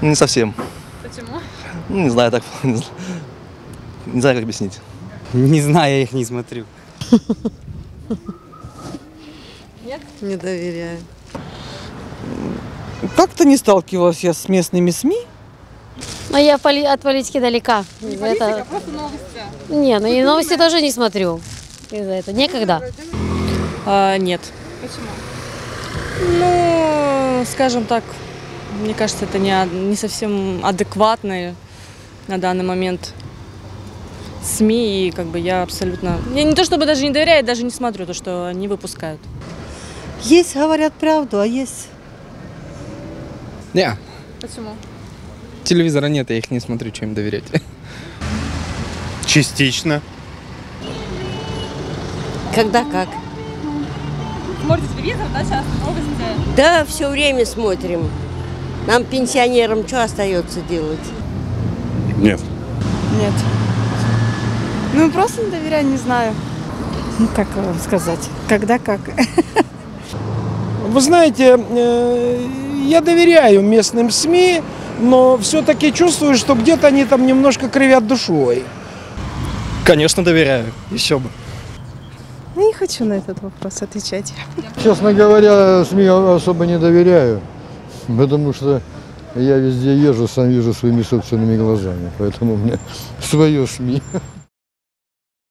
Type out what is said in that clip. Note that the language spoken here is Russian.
Не совсем. Почему? Ну, не знаю, так, не знаю, как объяснить. Не знаю, я их не смотрю. Нет? Не доверяю. Как-то не сталкивалась я с местными СМИ. Но я от политики далека. Не Из-за политика, этого... просто новости. Не, ну и новости тоже не смотрю. Из-за этого. Некогда. Нет. Почему? Ну, скажем так, мне кажется, это не совсем адекватные на данный момент СМИ. И как бы я абсолютно... Я не то чтобы даже не доверяю, я даже не смотрю то, что они выпускают. Есть, говорят правду, а есть... Не, Почему? телевизора нет, я их не смотрю, чем им доверять. Частично. Когда как. Смотрите телевизор, да, часто новости? Да, все время смотрим. Нам, пенсионерам, что остается делать? Нет. Нет. Ну, просто не доверяю, не знаю. Ну, как вам сказать, когда как. Вы знаете, я доверяю местным СМИ, но все-таки чувствую, что где-то они там немножко кривят душой. Конечно, доверяю. Еще бы. Не хочу на этот вопрос отвечать. Честно говоря, СМИ особо не доверяю, потому что я везде езжу, сам вижу своими собственными глазами, поэтому у меня свое СМИ.